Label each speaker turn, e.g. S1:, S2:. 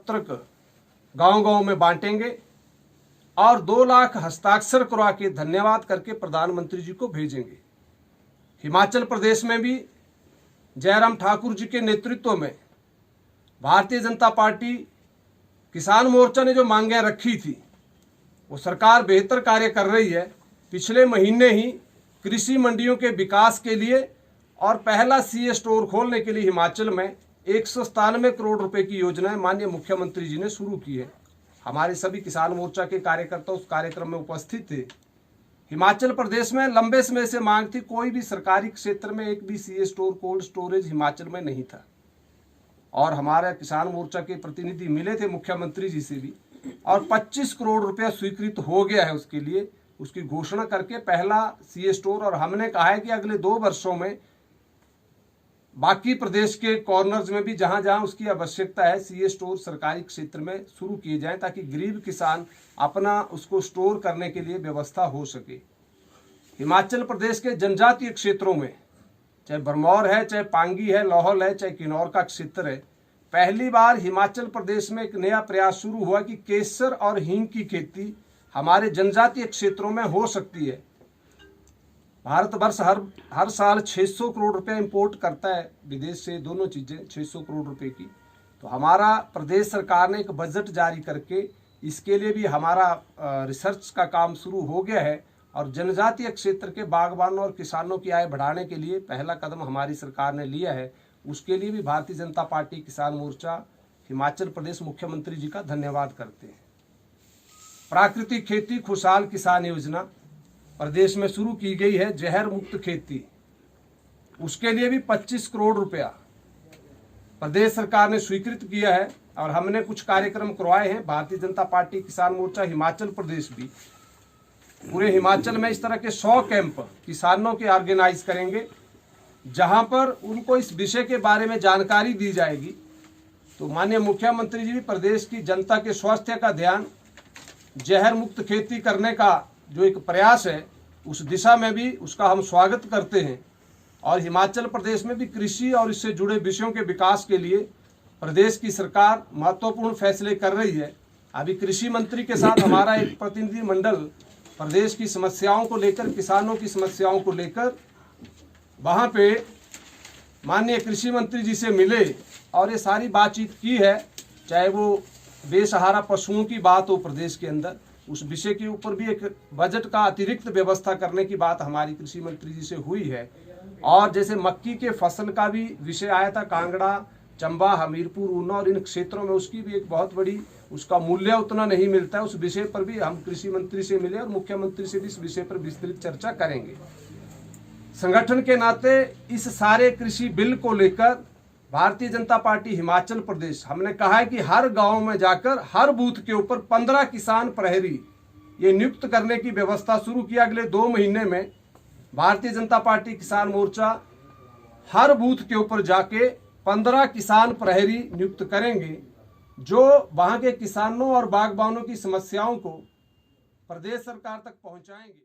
S1: पत्रक गांव-गांव में बांटेंगे और 2 लाख हस्ताक्षर करवा के धन्यवाद करके प्रधानमंत्री जी को भेजेंगे। हिमाचल प्रदेश में भी जयराम ठाकुर जी के नेतृत्व में भारतीय जनता पार्टी किसान मोर्चा ने जो मांगें रखी थी वो सरकार बेहतर कार्य कर रही है। पिछले महीने ही कृषि मंडियों के विकास के लिए और पहला सीए स्टोर खोलने के लिए हिमाचल में 197 करोड़ रुपए की योजनाएं माननीय मुख्यमंत्री जी ने शुरू की है। हमारे सभी किसान मोर्चा के कार्यकर्ता उस कार्यक्रम में उपस्थित थे। हिमाचल प्रदेश में लंबे समय से मांग थी, कोई भी सरकारी क्षेत्र में एक भी CA store cold storage Himachal में नहीं था और हमारे किसान मोर्चा के प्रतिनिधि मिले थे मुख्यमंत्री जी से भी और 25 करोड़ रुपया स्वीकृत हो गया है उसके लिए, उसकी घोषणा करके पहला सीए स्टोर। और हमने कहा है कि अगले 2 वर्षों में बाकी प्रदेश के कॉर्नर्स में भी जहां जहां उसकी आवश्यकता है सीए स्टोर सरकारी क्षेत्र में शुरू किए जाएं ताकि गरीब किसान अपना उसको स्टोर करने के लिए व्यवस्था हो सके। हिमाचल प्रदेश के जनजातीय क्षेत्रों में चाहे भरमौर है, चाहे पांगी है, लाहौल है, चाहे किन्नौर का क्षेत्र है, पहली बार हिमाचल प्रदेश में एक नया प्रयास शुरू हुआ कि केसर और हींग की खेती हमारे जनजातीय क्षेत्रों में हो सकती है। भारतवर्ष हर साल 600 करोड़ रुपए इंपोर्ट करता है विदेश से, दोनों चीज़ें 600 करोड़ रुपए की। तो हमारा प्रदेश सरकार ने एक बजट जारी करके इसके लिए भी हमारा रिसर्च का काम शुरू हो गया है और जनजातीय क्षेत्र के बागबानों और किसानों की आय बढ़ाने के लिए पहला कदम हमारी सरकार ने लिया है। उसके लिए भी भारतीय जनता पार्टी किसान मोर्चा हिमाचल प्रदेश मुख्यमंत्री जी का धन्यवाद करते हैं। प्राकृतिक खेती खुशहाल किसान योजना प्रदेश में शुरू की गई है, जहर मुक्त खेती, उसके लिए भी 25 करोड़ रुपया प्रदेश सरकार ने स्वीकृत किया है और हमने कुछ कार्यक्रम करवाए हैं। भारतीय जनता पार्टी किसान मोर्चा हिमाचल प्रदेश भी पूरे हिमाचल में इस तरह के 100 कैंप किसानों के ऑर्गेनाइज करेंगे जहां पर उनको इस विषय के बारे में जानकारी दी जाएगी। तो माननीय मुख्यमंत्री जी भी प्रदेश की जनता के स्वास्थ्य का ध्यान, जहर मुक्त खेती करने का जो एक प्रयास है उस दिशा में भी उसका हम स्वागत करते हैं। और हिमाचल प्रदेश में भी कृषि और इससे जुड़े विषयों के विकास के लिए प्रदेश की सरकार महत्वपूर्ण फैसले कर रही है। अभी कृषि मंत्री के साथ हमारा एक प्रतिनिधि मंडल प्रदेश की समस्याओं को लेकर, किसानों की समस्याओं को लेकर वहाँ पे माननीय कृषि मंत्री जी से मिले और ये सारी बातचीत की है। चाहे वो बेसहारा पशुओं की बात हो प्रदेश के अंदर, उस विषय के ऊपर भी एक बजट का अतिरिक्त व्यवस्था करने की बात हमारी कृषि मंत्री जी से हुई है। और जैसे मक्की के फसल का भी विषय आया था, कांगड़ा, चंबा, हमीरपुर, ऊना और इन क्षेत्रों में उसकी भी एक बहुत बड़ी, उसका मूल्य उतना नहीं मिलता है, उस विषय पर भी हम कृषि मंत्री से मिले और मुख्यमंत्री से भी इस विषय पर विस्तृत चर्चा करेंगे। संगठन के नाते इस सारे कृषि बिल को लेकर भारतीय जनता पार्टी हिमाचल प्रदेश, हमने कहा है कि हर गांव में जाकर हर बूथ के ऊपर 15 किसान प्रहरी ये नियुक्त करने की व्यवस्था शुरू की। अगले 2 महीने में भारतीय जनता पार्टी किसान मोर्चा हर बूथ के ऊपर जाके 15 किसान प्रहरी नियुक्त करेंगे जो वहां के किसानों और बागबानों की समस्याओं को प्रदेश सरकार तक पहुंचाएंगे।